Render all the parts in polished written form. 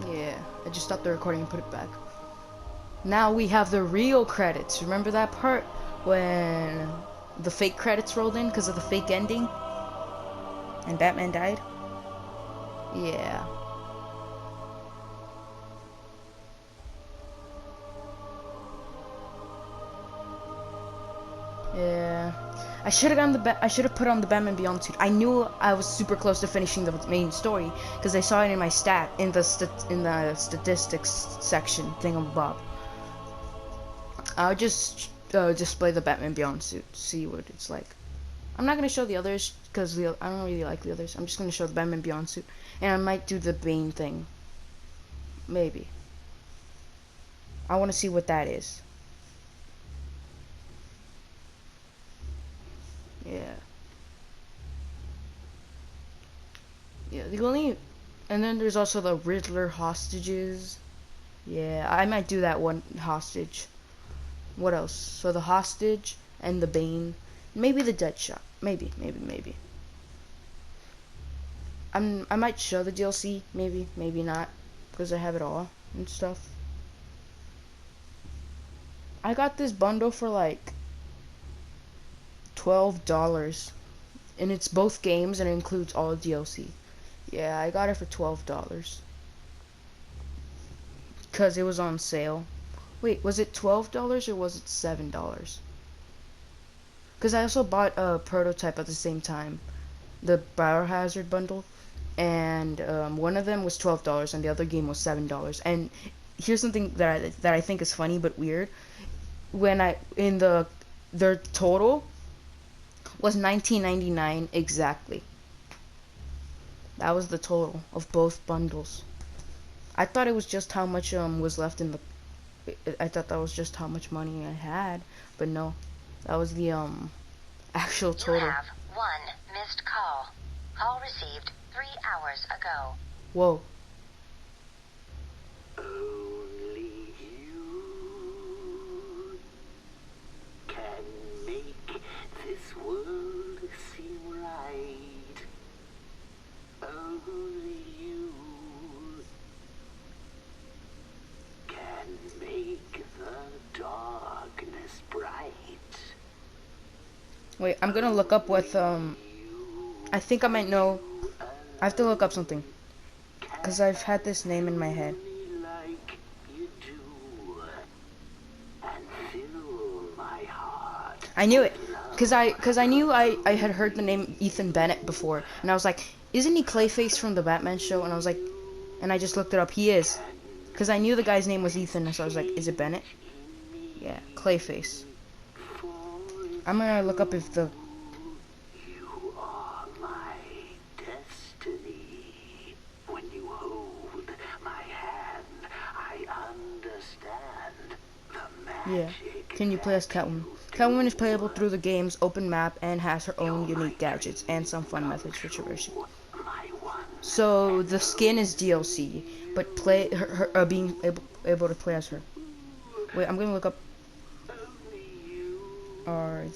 Yeah, I just stopped the recording and put it back. Now we have the real credits. Remember that part when the fake credits rolled in because of the fake ending and Batman died? Yeah. Yeah. I should have put on the Batman Beyond suit. I knew I was super close to finishing the main story because I saw it in my statistics section thingamabob. I'll just display the Batman Beyond suit, see what it's like. I'm not gonna show the others because I don't really like the others. I'm just gonna show the Batman Beyond suit, and I might do the Bane thing. Maybe. I want to see what that is. Yeah. Yeah. And then there's also the Riddler hostages. Yeah, I might do that one hostage. What else? So the hostage and the Bane, maybe the Deadshot. Maybe. I might show the DLC. Maybe not, because I have it all and stuff. I got this bundle for like $12, and it's both games and it includes all DLC. Yeah, I got it for $12 because it was on sale. Wait, was it $12 or was it $7? Because I also bought a prototype at the same time, the Biohazard bundle, and one of them was $12 and the other game was $7. And here's something that I think is funny but weird. When their total was $19.99 exactly. That was the total of both bundles. I thought it was just how much was left in the. I thought that was just how much money I had, but no, that was the actual total. You have one missed call. Call received 3 hours ago. Whoa. Only you can make this world seem right. Only you can make the darkness bright. Wait, I'm gonna look up what I think I might know. I have to look up something because I've had this name in my head. Like you do, and fill my heart. I knew it because I knew I had heard the name Ethan Bennett before, and I was like, isn't he Clayface from the Batman show? And I was like, and I just looked it up. He is, because I knew the guy's name was Ethan, so I was like, is it Bennett? Yeah, Clayface. I'm gonna look up if the. You are my destiny. When you hold my hand, I understand the Yeah. magic. Can you play as Catwoman? Catwoman is playable through the game's open map and has her own unique gadgets and some fun methods for traversing. So the skin is DLC, but being able to play as her. Wait, I'm gonna look up. RZ.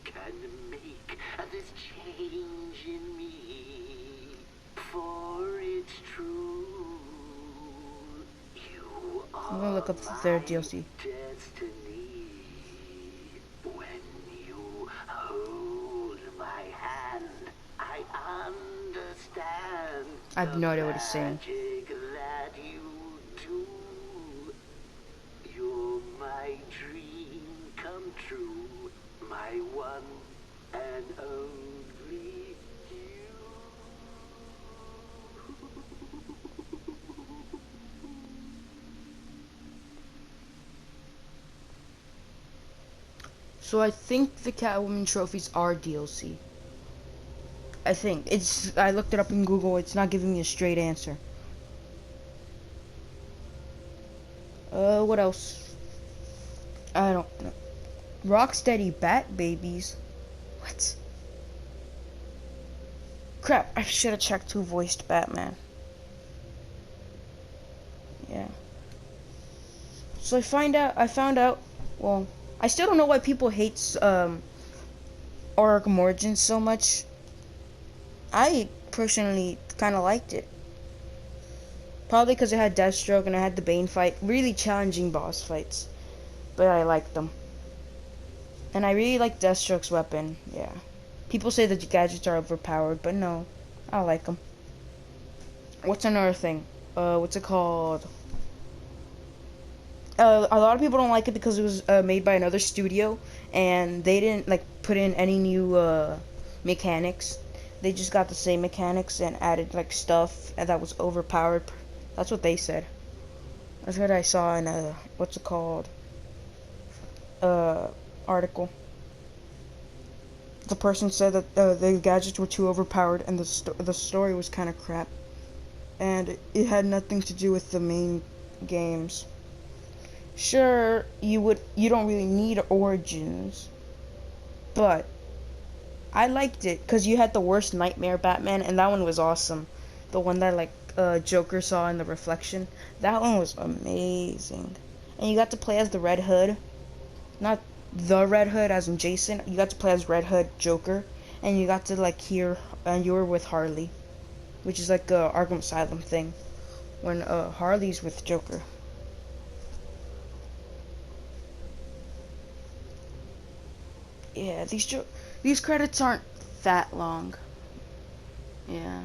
Can make this change in me, for it's true. You are I'm gonna look up their DLC. destiny. When you hold my hand, I understand. I have no idea what it's saying. Magic that you do. You're my dream come true. My one and only you. So I think the Catwoman trophies are DLC. I think it's. I looked it up in Google. It's not giving me a straight answer. What else? I don't know. Rocksteady Bat Babies. What? Crap! I should have checked who voiced Batman. Yeah. So I found out. Well, I still don't know why people hate Arkham Origins so much. I personally kind of liked it. Probably because it had Deathstroke and it had the Bane fight. Really challenging boss fights. But I liked them. And I really like Deathstroke's weapon. Yeah. People say that the gadgets are overpowered, but no. I like them. What's another thing? What's it called? A lot of people don't like it because it was made by another studio, and they didn't like put in any new mechanics. They just got the same mechanics and added like stuff that was overpowered. That's what they said. That's what I saw in a what's it called article. The person said that the gadgets were too overpowered and the story was kind of crap, and it had nothing to do with the main games. Sure, you don't really need Origins, but I liked it because you had the worst nightmare Batman, and that one was awesome. The one that like Joker saw in the reflection, that one was amazing. And you got to play as the Red Hood, not the Red Hood as in Jason. You got to play as Red Hood Joker, and you got to like hear, and you were with Harley, which is like a Arkham Asylum thing, when Harley's with Joker. Yeah, these credits aren't that long. Yeah.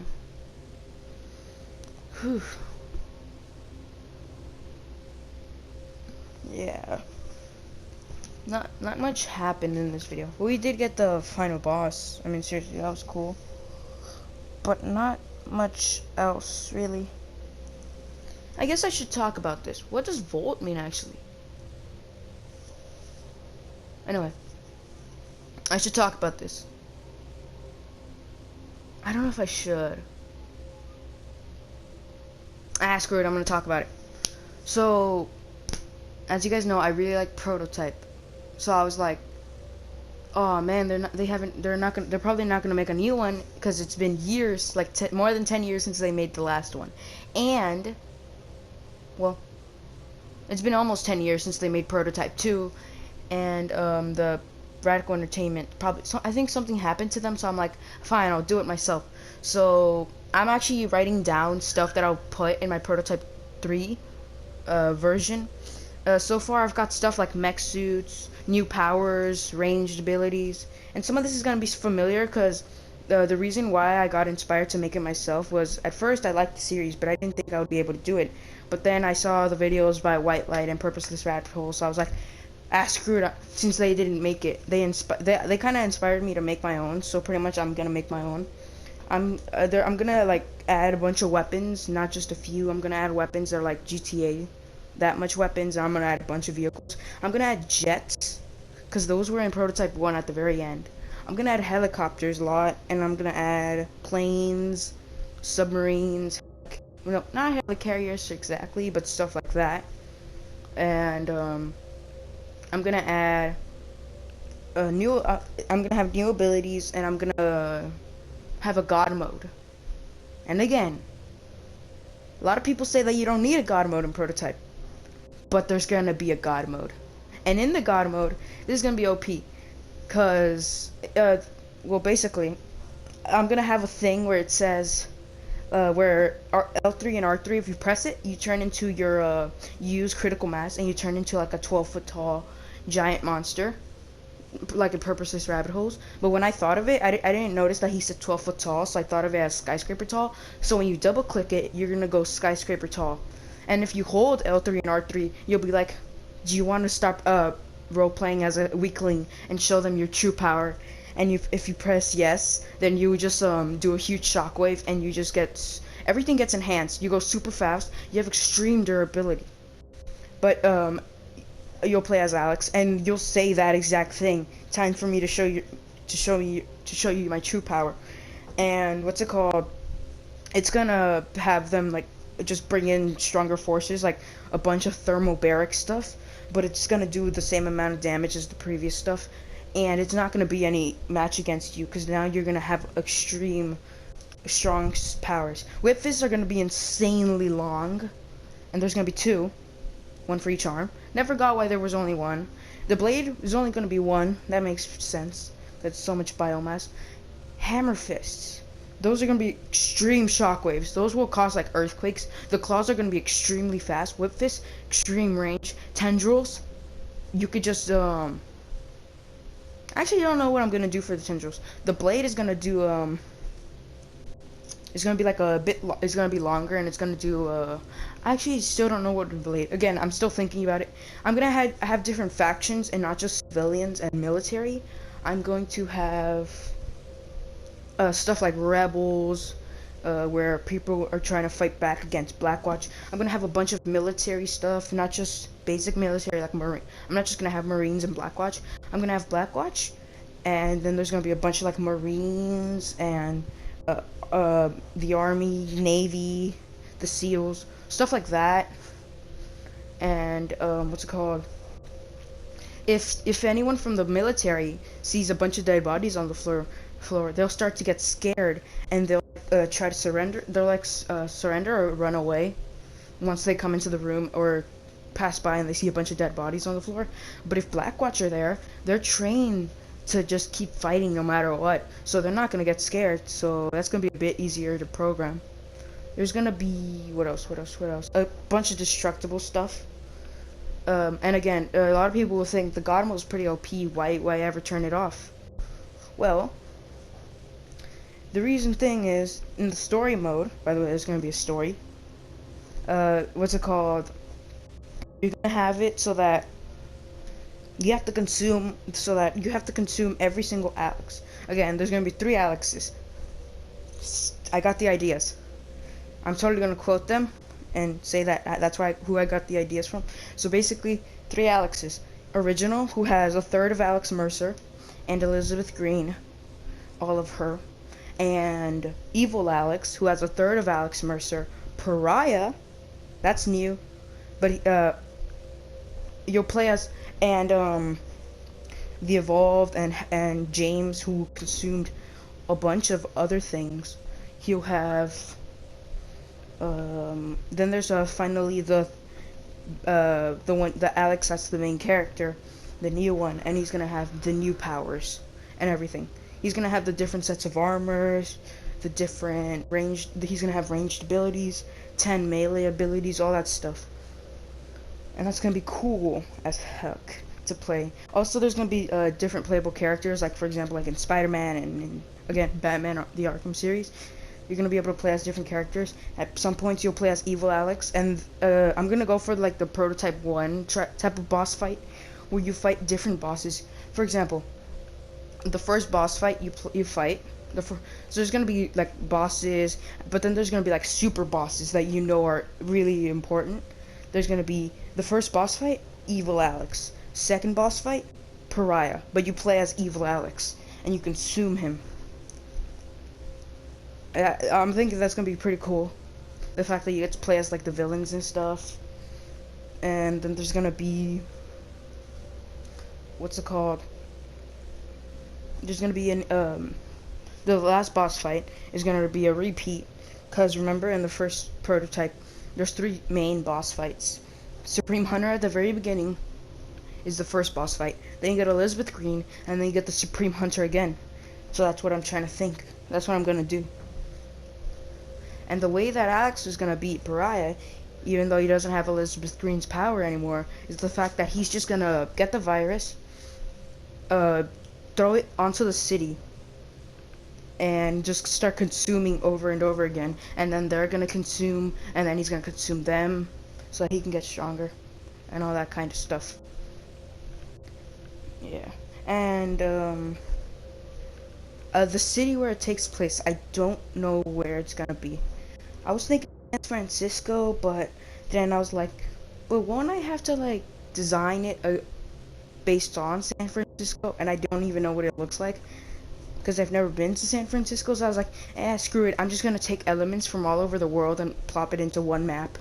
Whew. Yeah. Not much happened in this video. We did get the final boss. I mean, seriously, that was cool. But not much else, really. I guess I should talk about this. What does Volt mean, actually? Anyway. I should talk about this. I don't know if I should. Screw it, I'm gonna talk about it. So, as you guys know, I really like Prototype. So I was like, oh man, they're probably not gonna make a new one because it's been years, like more than 10 years since they made the last one. And, well, it's been almost 10 years since they made Prototype 2, and the Radical Entertainment I think something happened to them, so I'm like, fine, I'll do it myself. So I'm actually writing down stuff that I'll put in my Prototype 3 version. So far I've got stuff like mech suits, new powers, ranged abilities, and some of this is gonna be familiar because the reason why I got inspired to make it myself was, at first I liked the series, but I didn't think I would be able to do it. But then I saw the videos by White Light and Purposeless Rabbit Hole, so I was like, screw it. Since they didn't make it, they kind of inspired me to make my own. So pretty much, I'm gonna make my own. I'm gonna like add a bunch of weapons, not just a few. I'm gonna add weapons that are like GTA, that much weapons. And I'm gonna add a bunch of vehicles. I'm gonna add jets, cause those were in Prototype 1 at the very end. I'm gonna add helicopters a lot, and I'm gonna add planes, submarines. No, not helicarriers exactly, but stuff like that. And I'm gonna add I'm gonna have new abilities, and I'm gonna have a God mode. And again, a lot of people say that you don't need a God mode in Prototype, but there's gonna be a God mode. And in the God mode, this is gonna be OP, cause well, basically, I'm gonna have a thing where it says where L3 and R3, if you press it, you turn into you use critical mass, and you turn into like a 12-foot tall giant monster, like in Purposeless Rabbit Holes. But when I thought of it, I didn't notice that he said 12-foot tall, so I thought of it as skyscraper tall. So when you double click it, you're gonna go skyscraper tall. And if you hold L3 and R3, you'll be like, do you want to stop role playing as a weakling and show them your true power? And if you press yes, then you just do a huge shockwave, and you just everything gets enhanced. You go super fast. You have extreme durability. But you'll play as Alex, and you'll say that exact thing. Time for me to show you my true power. And what's it called? It's gonna have them like just bring in stronger forces, like a bunch of thermobaric stuff, but it's gonna do the same amount of damage as the previous stuff, and it's not gonna be any match against you, because now you're gonna have extreme strong powers. Whip fists are gonna be insanely long, and there's gonna be two. One for each arm. Never got why there was only one. The blade is only going to be one. That makes sense. That's so much biomass. Hammer fists. Those are gonna be extreme shockwaves. Those will cause like earthquakes. The claws are gonna be extremely fast. Whip fist, extreme range. Tendrils, you could just Actually, I don't know what I'm gonna do for the tendrils. The blade is gonna do it's gonna be like a bit. It's gonna be longer, and it's gonna do. I actually still don't know what the blade. Again, I'm still thinking about it. I'm gonna have different factions and not just civilians and military. I'm going to have stuff like rebels, where people are trying to fight back against Blackwatch. I'm gonna have a bunch of military stuff, not just basic military like Marine. I'm not just gonna have Marines and Blackwatch. I'm gonna have Blackwatch, and then there's gonna be a bunch of like Marines and the Army, Navy, the SEALs, stuff like that. And what's it called? If anyone from the military sees a bunch of dead bodies on the floor, they'll start to get scared and they'll try to surrender. They'll like surrender or run away once they come into the room or pass by and they see a bunch of dead bodies on the floor. But if Blackwatch are there, they're trained to just keep fighting no matter what, so they're not gonna get scared. So that's gonna be a bit easier to program. There's gonna be what else? A bunch of destructible stuff. And again, a lot of people will think the God mode is pretty OP. Why ever turn it off? Well, the reason thing is in the story mode. By the way, there's gonna be a story. What's it called? You're gonna have it so that you have to consume every single Alex. Again, there's gonna be 3 Alexes. I got the ideas. I'm totally gonna quote them and say that that's who I got the ideas from. So basically, 3 Alexes. Original, who has a third of Alex Mercer, and Elizabeth Green, all of her. And Evil Alex, who has a third of Alex Mercer. Pariah, that's new, but you'll play as, and the Evolved and James, who consumed a bunch of other things. He'll have then there's finally the Alex that's the main character, the new one, and he's gonna have the new powers and everything. He's gonna have the different sets of armors, the different ranged. He's gonna have ranged abilities, 10 melee abilities, all that stuff. And that's gonna be cool as heck to play. Also, there's gonna be different playable characters, like for example, like in Spider-Man and again Batman, the Arkham series. You're gonna be able to play as different characters. At some points, you'll play as Evil Alex, and I'm gonna go for like the prototype 1 type of boss fight, where you fight different bosses. For example, the first boss fight you fight. So there's gonna be like bosses, but then there's gonna be like super bosses that you know are really important. There's gonna be the first boss fight, Evil Alex. Second boss fight, Pariah. But you play as Evil Alex, and you consume him. I'm thinking that's gonna be pretty cool. The fact that you get to play as like the villains and stuff. And then there's gonna be, what's it called? There's gonna be the last boss fight is gonna be a repeat, cause remember in the first prototype, there's 3 main boss fights. Supreme Hunter at the very beginning is the first boss fight. Then you get Elizabeth Green, and then you get the Supreme Hunter again. So that's what I'm trying to think. That's what I'm gonna do. And the way that Alex is gonna beat Pariah, even though he doesn't have Elizabeth Green's power anymore, is the fact that he's just gonna get the virus, throw it onto the city, and just start consuming over and over again. And then they're gonna consume, and then he's gonna consume them, so that he can get stronger, and all that kind of stuff. Yeah. And the city where it takes place, I don't know where it's gonna be. I was thinking San Francisco, but then I was like, but won't I have to like design it based on San Francisco? And I don't even know what it looks like, because I've never been to San Francisco. So I was like, screw it, I'm just gonna take elements from all over the world and plop it into one map.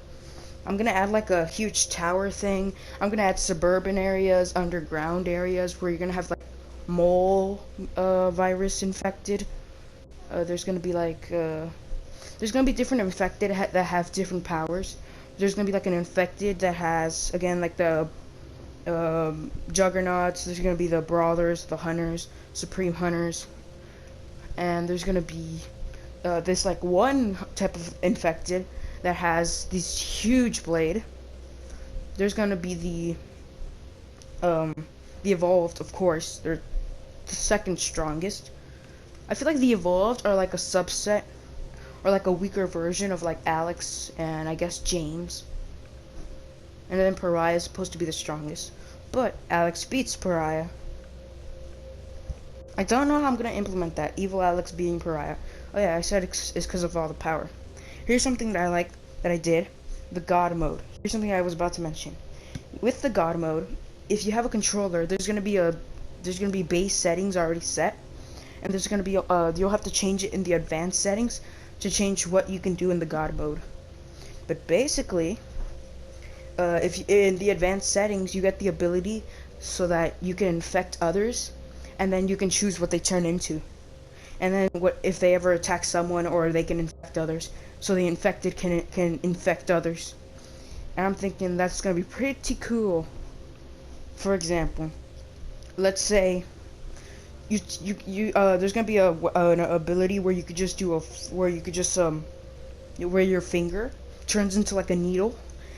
I'm gonna add like a huge tower thing. I'm gonna add suburban areas, underground areas, where you're gonna have like mole virus infected. There's gonna be like there's gonna be different infected that have different powers. There's gonna be like an infected that has, again, like the juggernauts. There's gonna be the brawlers, the hunters, supreme hunters, and there's gonna be this like one type of infected that has this huge blade. There's gonna be the evolved, of course. They're the second strongest. I feel like the evolved are like a subset or like a weaker version of like Alex and I guess James. And then Pariah is supposed to be the strongest. But Alex beats Pariah. I don't know how I'm gonna implement that. Evil Alex beating Pariah. Oh yeah, I said it's because of all the power. Here's something that I like that I did. The God mode. Here's something I was about to mention. With the God mode, if you have a controller, there's gonna be base settings already set, and there's gonna be you'll have to change it in the advanced settings to change what you can do in the God mode. But basically, if you, in the advanced settings, you get the ability so that you can infect others, and then you can choose what they turn into. And then what if they ever attack someone, or they can infect others, so the infected can infect others. And I'm thinking that's gonna be pretty cool. For example, let's say there's gonna be an ability where you could just where your finger turns into like a needle,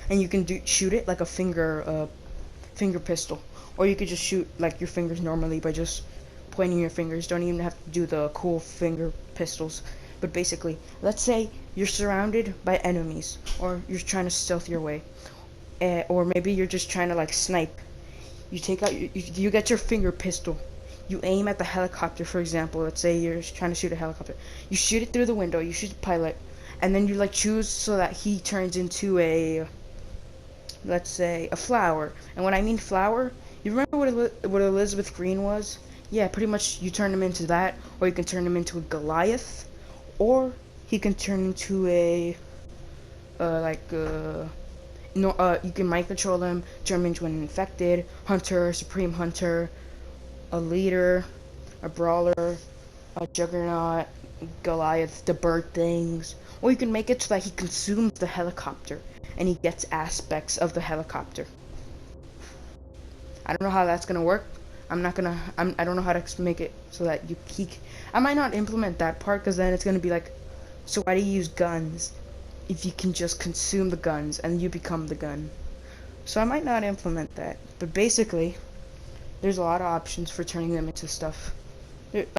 and you can shoot it like a finger pistol, or you could just shoot like your fingers normally by just pointing your fingers. Don't even have to do the cool finger pistols. But basically, let's say you're surrounded by enemies, or you're trying to stealth your way, or maybe you're just trying to like snipe. You take out you get your finger pistol. You aim at the helicopter, for example. Let's say you're trying to shoot a helicopter. You shoot it through the window. You shoot the pilot, and then you like choose so that he turns into a, let's say, a flower. And when I mean flower, you remember what Elizabeth Green was? Yeah, pretty much you turn him into that, or you can turn him into a Goliath, or he can turn into a you can mind control him, turn him into an infected, hunter, supreme hunter, a leader, a brawler, a juggernaut, Goliath, the bird things. Or you can make it so that he consumes the helicopter and he gets aspects of the helicopter. I don't know how that's gonna work. I don't know how to make it so that I might not implement that part, because then it's gonna be like, so why do you use guns if you can just consume the guns and you become the gun? So I might not implement that. But basically, there's a lot of options for turning them into stuff.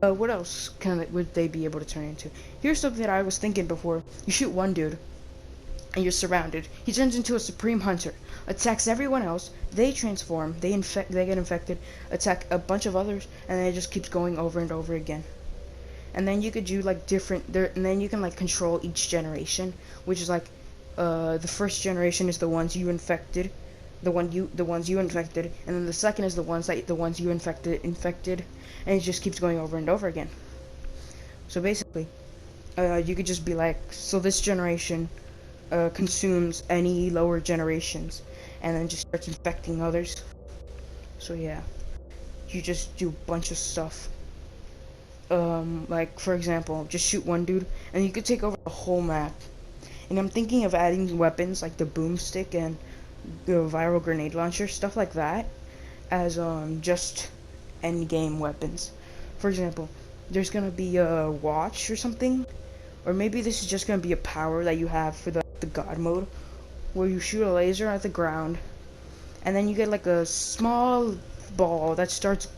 What else would they be able to turn into? Here's something that I was thinking before. You shoot one dude, and you're surrounded. He turns into a supreme hunter, attacks everyone else. They transform. They get infected. Attack a bunch of others, and then it just keeps going over and over again. And then you could do like and then you can like control each generation, which is like, the first generation is the ones you infected, the ones you infected, and then the second is the ones you infected, and it just keeps going over and over again. So basically, you could just be like, so this generation consumes any lower generations, and then just starts infecting others. So yeah, you just do a bunch of stuff. Like for example, just shoot one dude, and you could take over the whole map. And I'm thinking of adding weapons like the boomstick and the viral grenade launcher, stuff like that, as just end game weapons. For example, there's gonna be a watch or something, or maybe this is just gonna be a power that you have for the God mode, where you shoot a laser at the ground, and then you get like a small ball that starts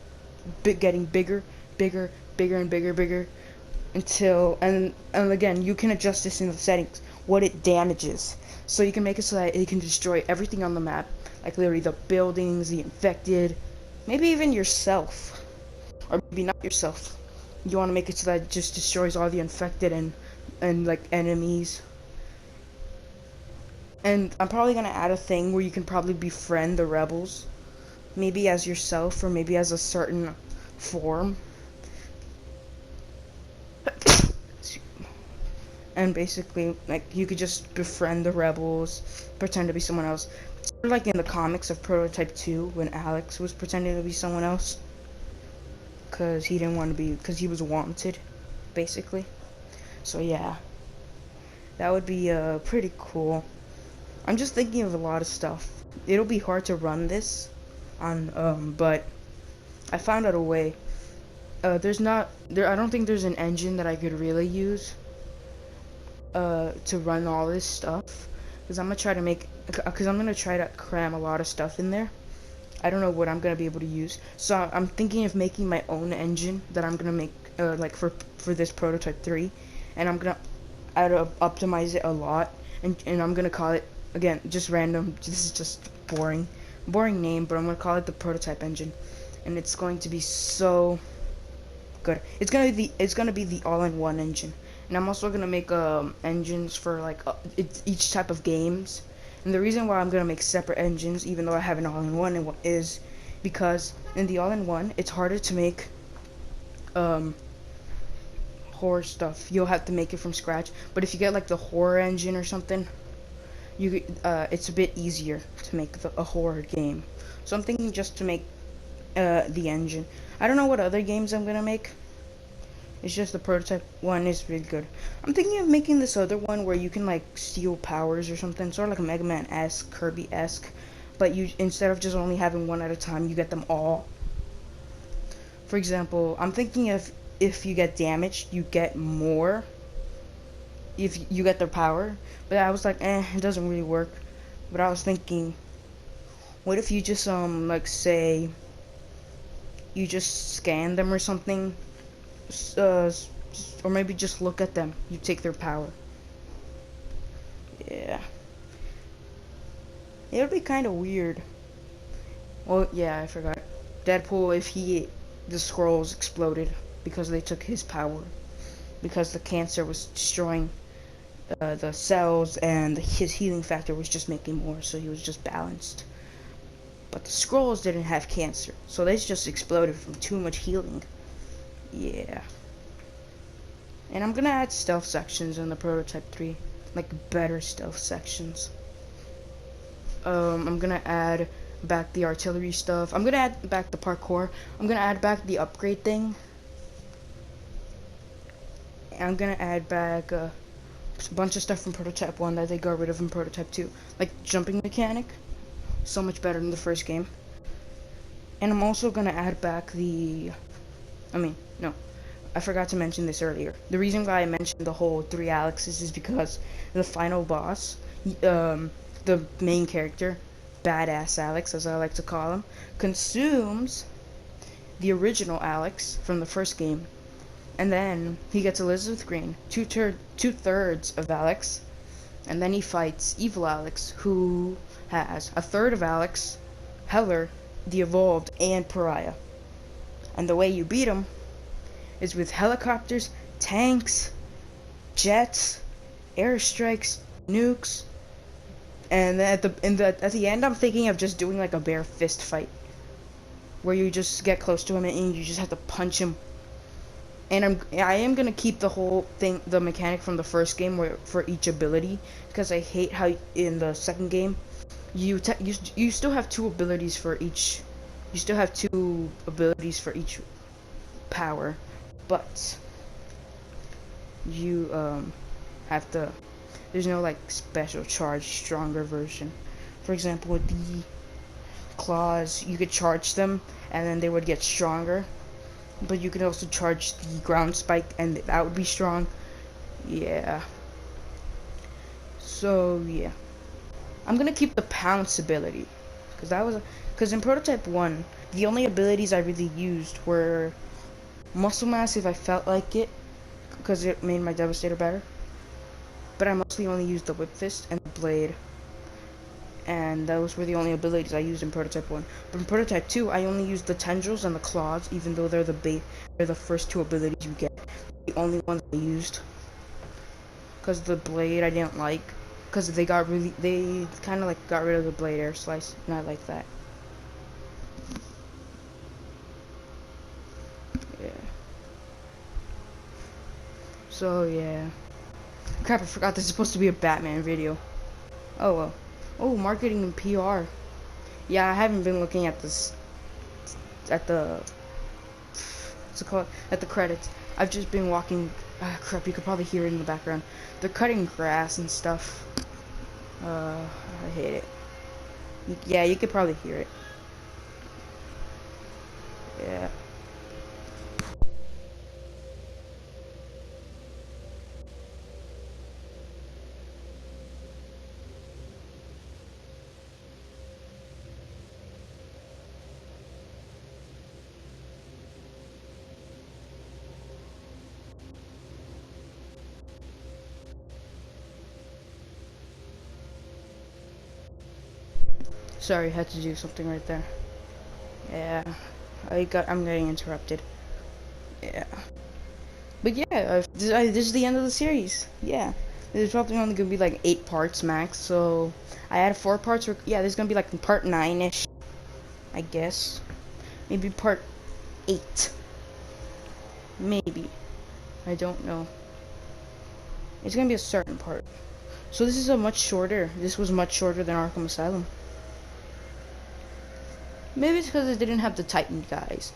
getting bigger, and bigger, until and again you can adjust this in the settings what it damages, so you can make it so that it can destroy everything on the map, like literally the buildings, the infected, maybe even yourself, or maybe not yourself. You want to make it so that it just destroys all the infected and like enemies. And I'm probably gonna add a thing where you can probably befriend the rebels, maybe as yourself or maybe as a certain form. And basically, like, you could just befriend the rebels, pretend to be someone else. Sort of like in the comics of Prototype 2, when Alex was pretending to be someone else, because he didn't want to be, because he was wanted, basically. So yeah, that would be pretty cool. I'm just thinking of a lot of stuff. It'll be hard to run this on, but I found out a way. I don't think there's an engine that I could really use. to run all this stuff, because I'm gonna try to cram a lot of stuff in there. I don't know what I'm gonna be able to use, so I'm thinking of making my own engine that I'm gonna make like for this prototype 3, and I'm gonna optimize it a lot, and I'm gonna call it, again, just random. This is just boring name, but I'm gonna call it the prototype engine, and it's going to be so good. It's gonna be the all-in-one engine, and I'm also gonna make engines for like each type of games. And the reason why I'm gonna make separate engines, even though I have an all-in-one, is because in the all-in-one it's harder to make horror stuff. You'll have to make it from scratch. But if you get like the horror engine or something, it's a bit easier to make a horror game. So I'm thinking just to make the engine. I don't know what other games I'm gonna make. It's just the prototype one is really good. I'm thinking of making this other one where you can like steal powers or something, sort of like a Mega Man-esque, Kirby-esque, but you, instead of just only having one at a time, you get them all. For example, I'm thinking of, if you get damaged, you get more if you get their power. But I was like, it doesn't really work. But I was thinking, what if you just like say you just scan them or something, or maybe just look at them, you take their power. Yeah, it would be kind of weird. Well, yeah, I forgot. Deadpool, if the scrolls exploded because they took his power, because the cancer was destroying the cells, and his healing factor was just making more, so he was just balanced. But the scrolls didn't have cancer, so they just exploded from too much healing. Yeah. And I'm gonna add stealth sections in the prototype 3, like better stealth sections. I'm gonna add back the artillery stuff. I'm gonna add back the parkour. I'm gonna add back the upgrade thing. And I'm gonna add back a bunch of stuff from prototype 1 that they got rid of in prototype 2, like jumping mechanic. So much better than the first game. And I'm also gonna add back I forgot to mention this earlier. The reason why I mentioned the whole 3 Alexes is because the final boss, the main character, Badass Alex, as I like to call him, consumes the original Alex from the first game. And then he gets Elizabeth Green, two-thirds of Alex, and then he fights Evil Alex, who has a third of Alex, Heller, the Evolved, and Pariah. And the way you beat him is with helicopters, tanks, jets, airstrikes, nukes, and then at the end, I'm thinking of just doing like a bare fist fight, where you just get close to him and you just have to punch him. And I am gonna keep the whole thing, the mechanic from the first game, where for each ability, because I hate how in the second game you still have 2 abilities for each. You still have 2 abilities for each power, but you have to. There's no like special charge stronger version. For example, with the claws, you could charge them and then they would get stronger. But you could also charge the ground spike and that would be strong. Yeah. So yeah, I'm gonna keep the pounce ability, because in prototype 1 the only abilities I really used were muscle mass if I felt like it, because it made my Devastator better. But I mostly only used the whip fist and the blade, and those were the only abilities I used in prototype 1. But in prototype 2 I only used the tendrils and the claws, even though they're the first 2 abilities you get. The only ones I used, because the blade I didn't like, because they kind of like got rid of the blade air slice, and I like that. Yeah. So yeah. Crap, I forgot this is supposed to be a Batman video. Oh well. Oh, marketing and PR. Yeah, I haven't been looking at at the credits. I've just been walking. Crap, you could probably hear it in the background. They're cutting grass and stuff. I hate it. Yeah, you could probably hear it. Yeah. Sorry, had to do something right there. Yeah, I'm getting interrupted. Yeah. But yeah, this is the end of the series. Yeah. There's probably only gonna be like 8 parts max, so I added 4 parts. Yeah, there's gonna be like part 9-ish, I guess. Maybe part 8. Maybe. I don't know. It's gonna be a certain part. So this is a much shorter. This was much shorter than Arkham Asylum. Maybe it's because it didn't have the Titan guys,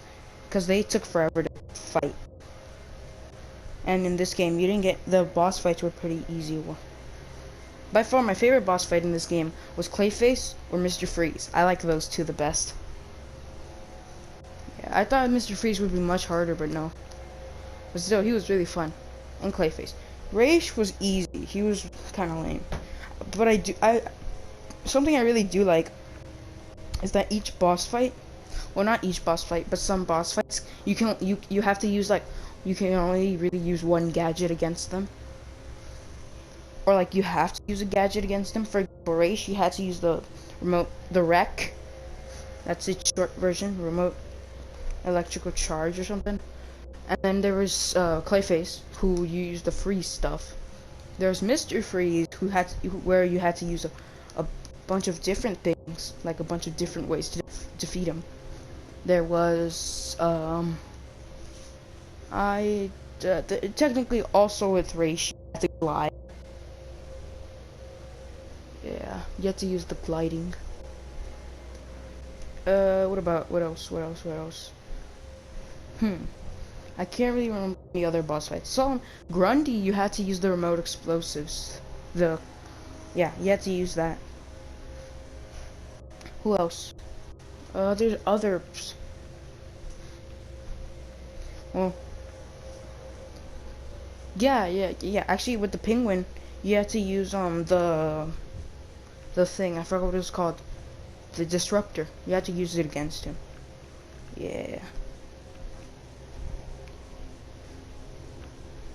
because they took forever to fight. And in this game, you didn't get the boss fights were pretty easy. By far, my favorite boss fight in this game was Clayface or Mr. Freeze. I like those two the best. Yeah, I thought Mr. Freeze would be much harder, but no. But still, he was really fun. And Clayface. Raish was easy. He was kind of lame. But something I really do like is that each boss fight, well, not each boss fight, but some boss fights, you have to use like, you can only really use one gadget against them. Or like you have to use a gadget against them. For Raish, you had to use the rec. That's its short version, remote electrical charge or something. And then there was Clayface, who used the freeze stuff. There's Mr. Freeze, where you had to use a bunch of different things, like a bunch of different ways to defeat him. There was technically also with Raish, you had to glide. Yeah, you have to use the gliding. What else? I can't really remember any other boss fights. So, Grundy, you had to use the remote explosives. Yeah, you had to use that. Who else? There's others. Well, yeah. Actually, with the penguin, you had to use the thing. I forgot what it was called. The disruptor. You had to use it against him. Yeah.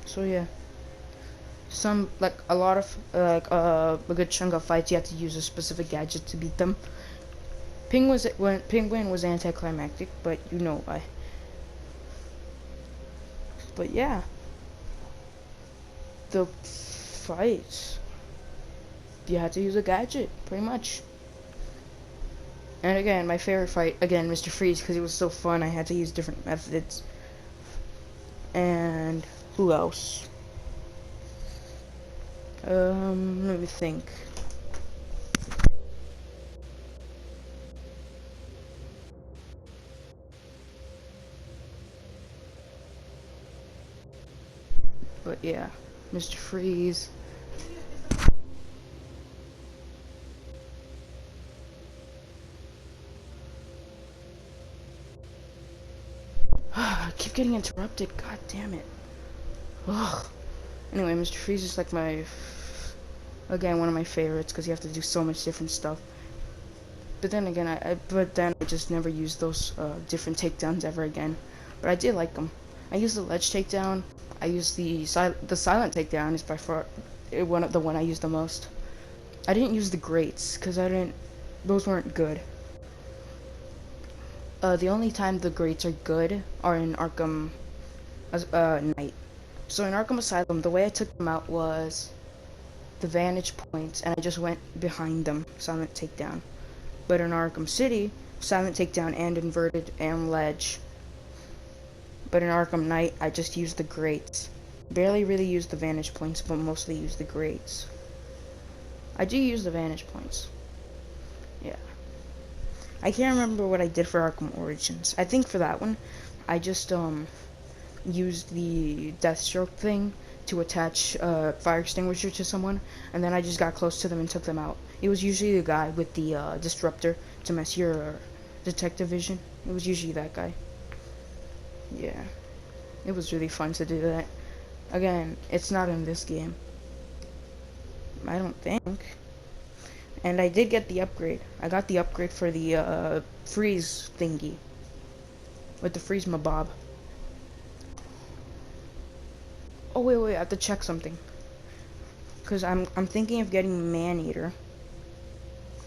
So yeah. A lot of a good chunk of fights you have to use a specific gadget to beat them. Penguin was anticlimactic, but you know why. But yeah. The fights, you had to use a gadget, pretty much. And again, my favorite fight, again, Mr. Freeze, because it was so fun. I had to use different methods. And who else? Let me think. But yeah, Mr. Freeze. I keep getting interrupted. God damn it. Ugh. Anyway, Mr. Freeze is like again, one of my favorites because you have to do so much different stuff. But then again, I just never used those different takedowns ever again. But I did like them. I used the ledge takedown. I used the silent takedown is by far the one I used the most. I didn't use the grates because those weren't good. The only time the grates are good are in Arkham Knight. So in Arkham Asylum, the way I took them out was the vantage points, and I just went behind them, silent takedown. But in Arkham City, silent takedown and inverted and ledge. But in Arkham Knight, I just used the grates. Barely really used the vantage points, but mostly used the grates. I do use the vantage points. Yeah. I can't remember what I did for Arkham Origins. I think for that one, I just used the Deathstroke thing to attach a fire extinguisher to someone, and then I just got close to them and took them out. It was usually the guy with the disruptor to mess your detective vision. It was usually that guy. Yeah. It was really fun to do that. Again, it's not in this game. I don't think. And I did get the upgrade. I got the upgrade for the freeze thingy. With the freeze mabob. Oh wait, I have to check something. Cause I'm thinking of getting Man-Eater.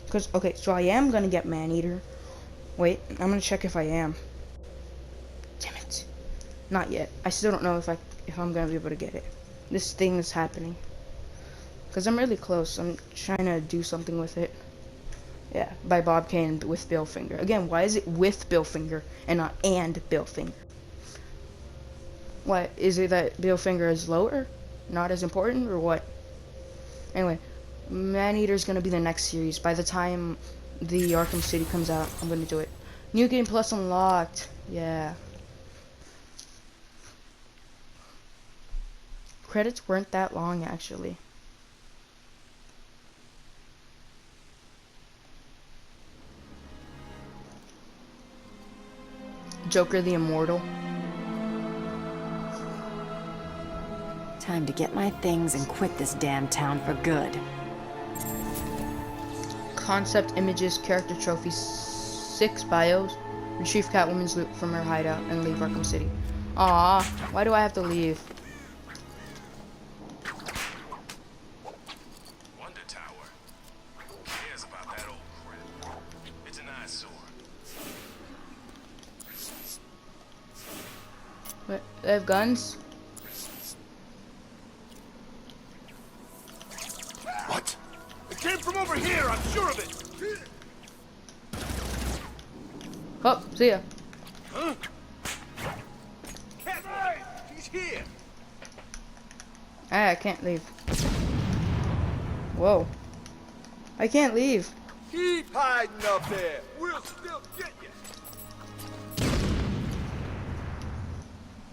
Cause okay, so I am gonna get Man-Eater. Wait, I'm gonna check if I am. Damn it. Not yet. I still don't know if I'm gonna be able to get it. This thing is happening. Cause I'm really close. I'm trying to do something with it. Yeah, by Bob Kane with Bill Finger. Again, why is it with Bill Finger and not and Bill Finger? What, is it that Bill Finger is lower? Not as important, or what? Anyway, Man-Eater's gonna be the next series. By the time the Arkham City comes out, I'm gonna do it. New Game Plus unlocked. Yeah. Credits weren't that long, actually. Joker the Immortal. Time to get my things and quit this damn town for good. Concept images, character trophies, 6 bios. Retrieve Catwoman's loot from her hideout and leave Arkham City. Aww, why do I have to leave? Wonder Tower. Who cares about that old crap? It's an eyesore. What, they have guns? What? It came from over here, I'm sure of it! Oh, see ya. Huh? Catboy! He's here! I can't leave. Whoa. I can't leave. Keep hiding up there! We'll still get you!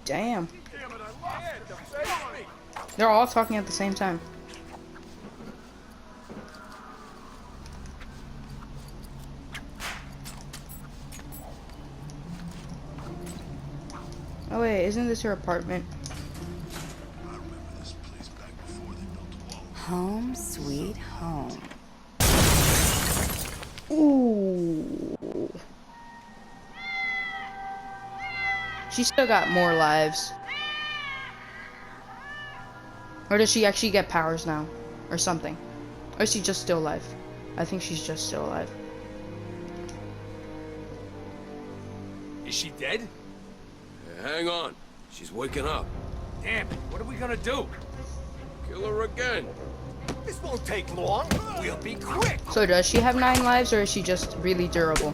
Damn. Damn it, I lost it! To face me! They're all talking at the same time. Oh wait, isn't this her apartment? I remember this place back before they built the wall. Home sweet home. Ooh. She still got more lives. Or does she actually get powers now? Or something? Or is she just still alive? I think she's just still alive. Is she dead? Hang on. She's waking up. Damn it, what are we gonna do? Kill her again. This won't take long. We'll be quick. So does she have 9 lives, or is she just really durable?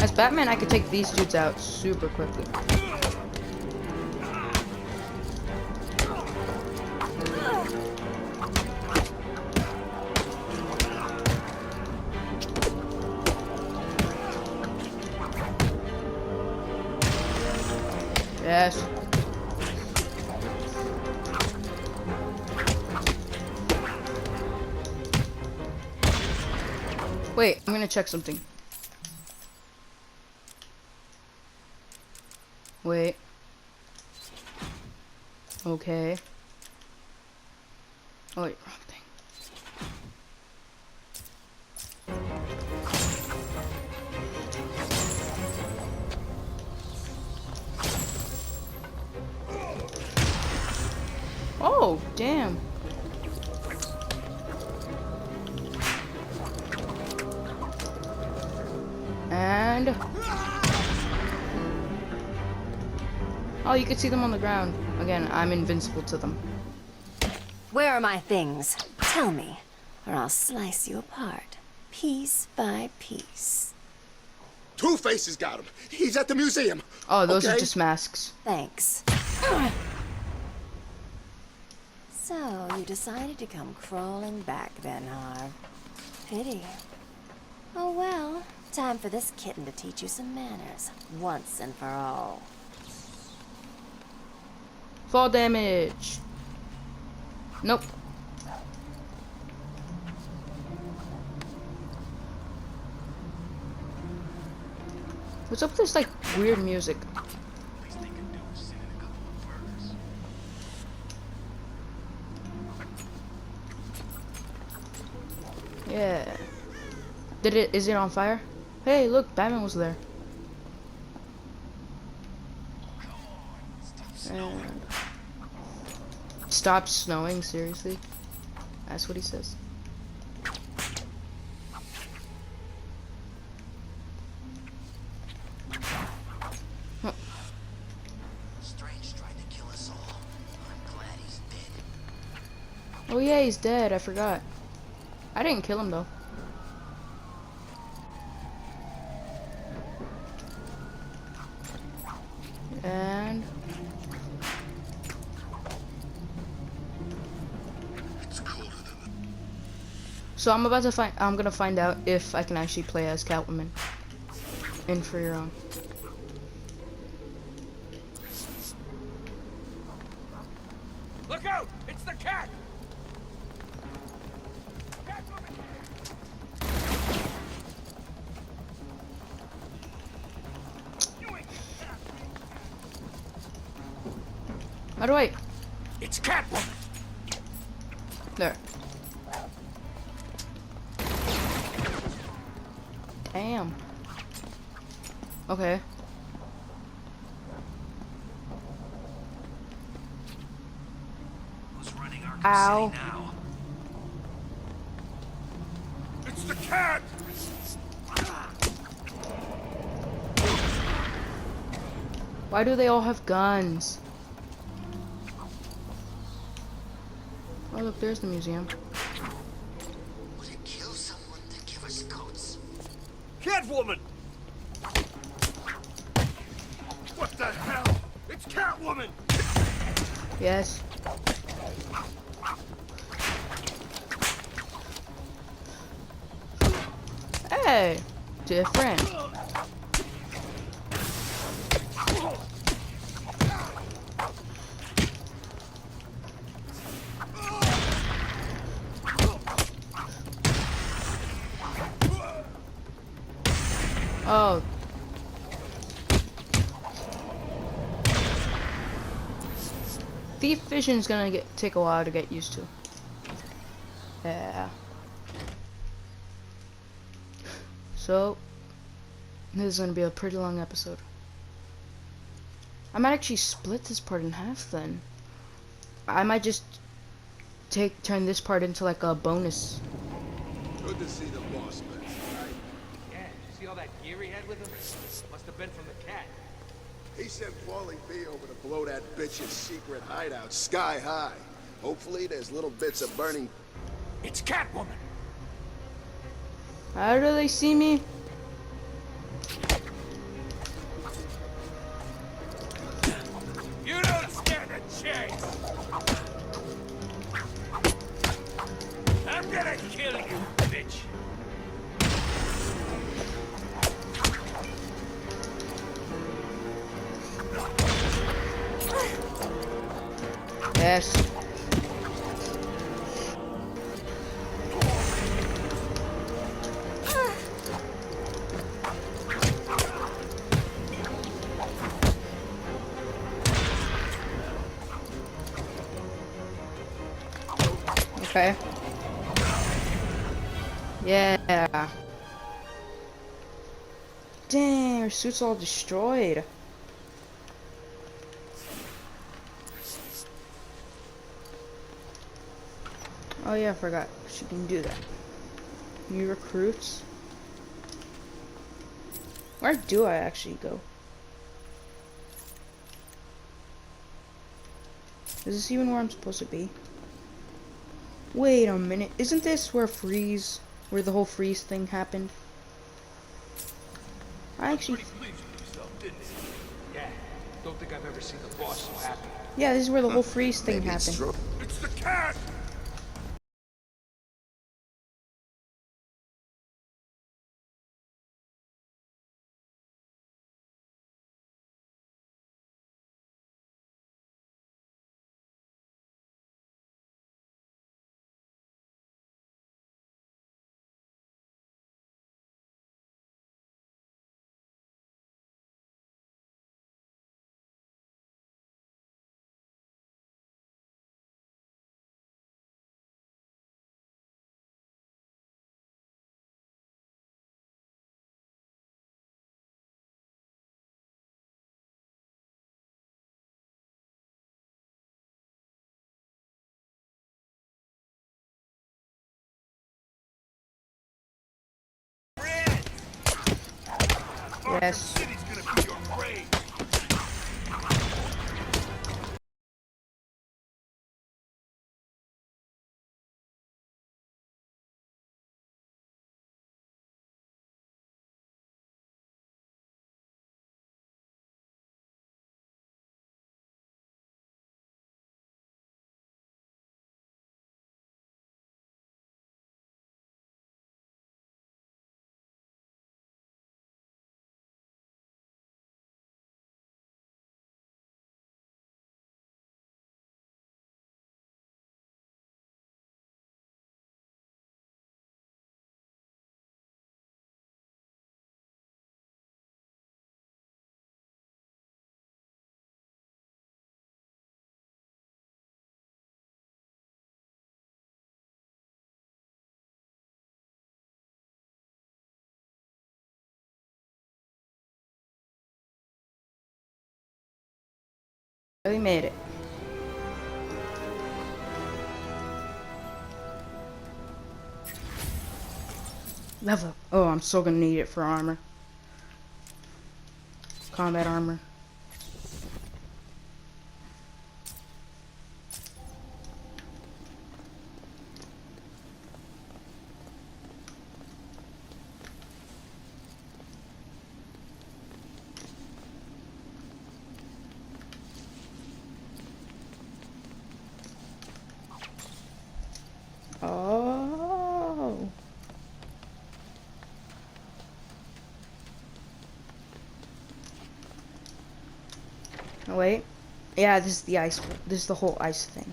As Batman, I could take these dudes out super quickly. Yes. Wait, I'm gonna check something. Wait. Okay. Oh wait, wrong thing. Oh, damn. And oh, you can see them on the ground. Again, I'm invincible to them. Where are my things? Tell me, or I'll slice you apart, piece by piece. Two-Face has got him. He's at the museum. Oh, those are Okay. just masks. Thanks. So, you decided to come crawling back then, Harv. Pity. Oh well, time for this kitten to teach you some manners, once and for all. Fall damage. Nope. What's up with this, like, weird music? Least they can do is send in a couple of birds. Yeah. Is it on fire? Hey, look, Batman was there. stopped snowing, seriously? That's what he says. Huh. Strange tried to kill us all. I'm glad he's dead. Oh yeah, he's dead, I forgot. I didn't kill him though. And so I'm gonna find out if I can actually play as Catwoman in For Your Own. Look out! It's the cat! How do I? It's Catwoman! There. Damn. Okay. Who's running Arkham Ow. City now? It's the cat! Why do they all have guns? Oh look, there's the museum. Would it kill someone to give us coats? Catwoman! What the hell? It's Catwoman! Yes. Hey, different. Oh. Thief vision's gonna take a while to get used to. Yeah. So this is gonna be a pretty long episode. I might actually split this part in half then. I might just turn this part into like a bonus. Good to see the boss man. Yeah, see all that gear he had with him? Must have been from the cat. He sent Paulie B over to blow that bitch's secret hideout sky high. Hopefully there's little bits of burning. It's Catwoman! How do they see me? You don't stand a chance! I'm gonna kill you, bitch! Yes. Okay. Yeah. Dang, her suit's all destroyed. Oh yeah, I forgot. She can do that. New recruits. Where do I actually go? Is this even where I'm supposed to be? Wait a minute. Isn't this where the whole freeze thing happened? I actually... Pretty pleased with himself, didn't he? Yeah, don't think I've ever seen the boss so happy. Yeah, this is where the whole freeze thing Maybe it's happened. true. It's the cat! Arkham Yes. City's gonna be your grave. We made it. Level up. Oh, I'm still gonna need it for armor. Combat armor. Oh. Oh, wait. Yeah, this is the ice. This is the whole ice thing.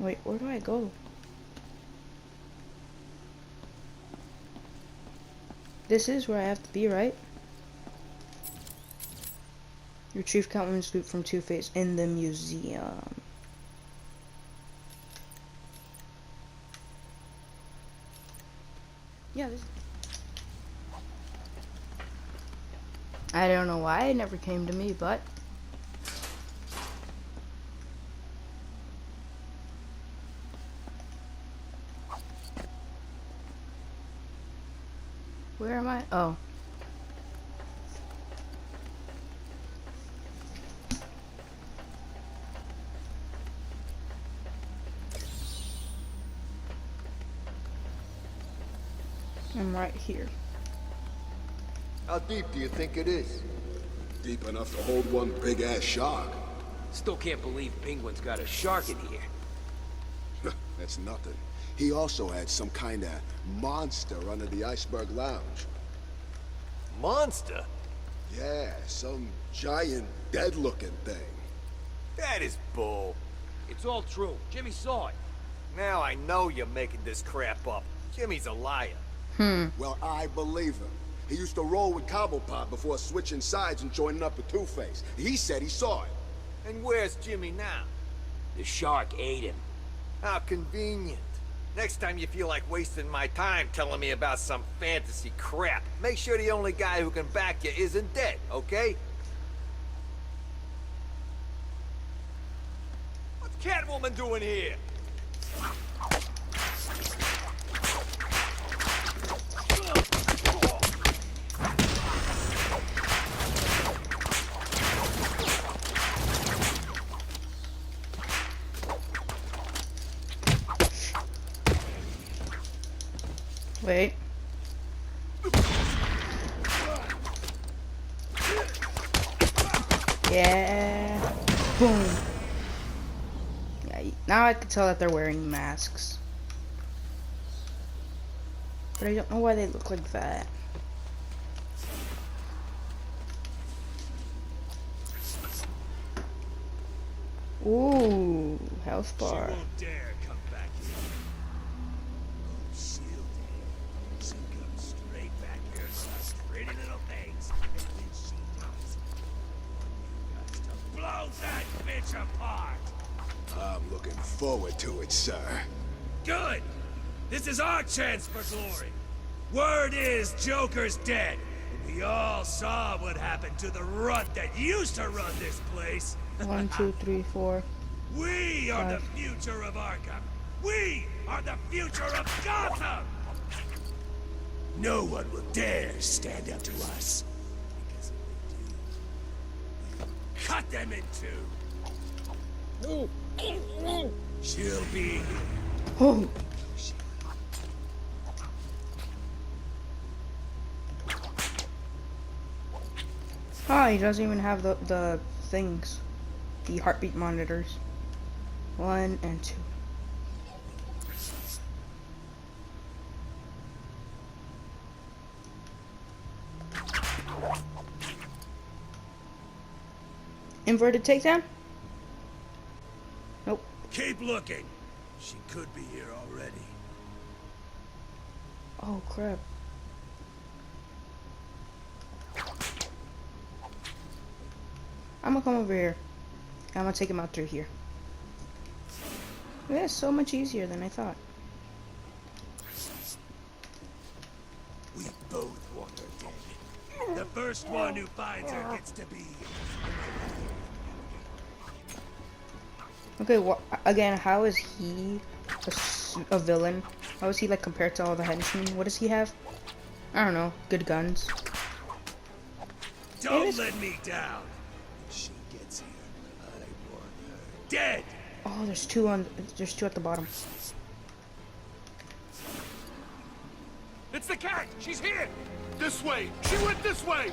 Wait, where do I go? This is where I have to be, right? Retrieve Catwoman's loot from Two-Face in the museum. Yeah, this. I don't know why it never came to me, but. Where am I? Oh. I'm right here. How deep do you think it is? Deep enough to hold one big-ass shark. Still can't believe Penguin's got a shark in here. That's nothing. He also had some kind of monster under the Iceberg Lounge. Monster? Yeah, some giant, dead-looking thing. That is bull. It's all true. Jimmy saw it. Now I know you're making this crap up. Jimmy's a liar. Well, I believe him. He used to roll with Cobblepot before switching sides and joining up with Two-Face. He said he saw it. And where's Jimmy now? The shark ate him. How convenient. Next time you feel like wasting my time telling me about some fantasy crap, make sure the only guy who can back you isn't dead, okay? What's Catwoman doing here? Wait. Yeah. Boom. Yeah, now I can tell that they're wearing masks. But I don't know why they look like that. Ooh, health bar. Dare come back here. Shielded. She comes straight back here, such pretty little things. And then she does. You guys to blow that bitch apart. I'm looking forward to it, sir. Good. This is our chance for glory. Word is Joker's dead. We all saw what happened to the runt that used to run this place. 1, 2, 3, 4. We are the future of Arkham. We are the future of Gotham. No one will dare stand up to us. Because if they do, we'll cut them in two. She'll be here. Oh. Ah, he doesn't even have the things. The heartbeat monitors. 1 and 2. Inverted takedown? Nope. Keep looking. She could be here already. Oh crap. I'm gonna come over here. I'm gonna take him out through here. Yeah, it's so much easier than I thought. We both want her dead. The first one who finds her gets to be. Okay, again, how is he a villain? How is he like compared to all the henchmen? What does he have? I don't know. Good guns. Don't let me down. When she gets here, I want her dead. Oh, there's two at the bottom. It's the cat. She's here. This way! She went this way!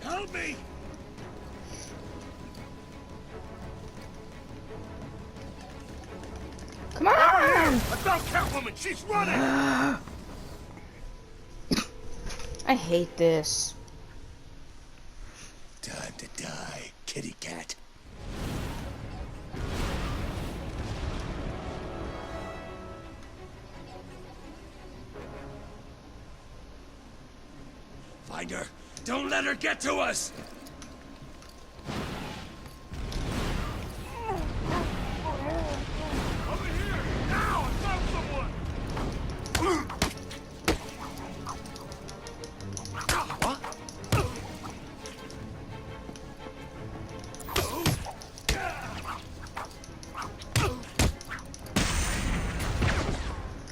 Help me! Come on! I found Catwoman. She's running. I hate this. Time to die, kitty cat. Find her. Don't let her get to us. Over here! Now! I found someone! What?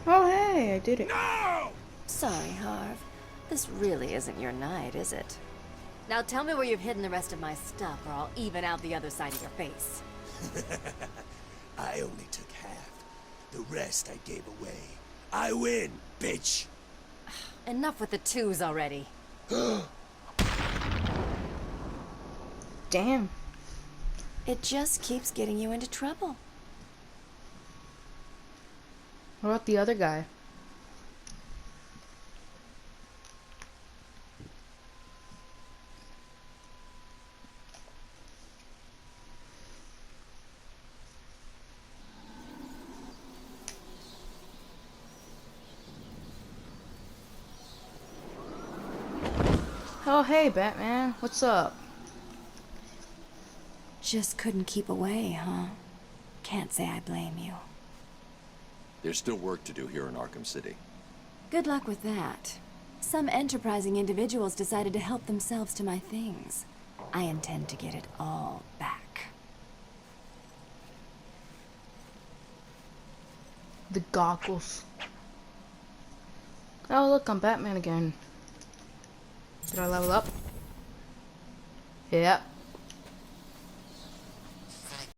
Oh hey, I did it. No! Sorry, Harv. This really isn't your night, is it? Now tell me where you've hidden the rest of my stuff, or I'll even out the other side of your face. I only took half. The rest I gave away. I win, bitch! Enough with the twos already. Damn. It just keeps getting you into trouble. What about the other guy? Oh hey Batman, what's up? Just couldn't keep away, huh? Can't say I blame you. There's still work to do here in Arkham City. Good luck with that. Some enterprising individuals decided to help themselves to my things. I intend to get it all back. The goggles. Oh look, I'm Batman again. Did I level up? Yep.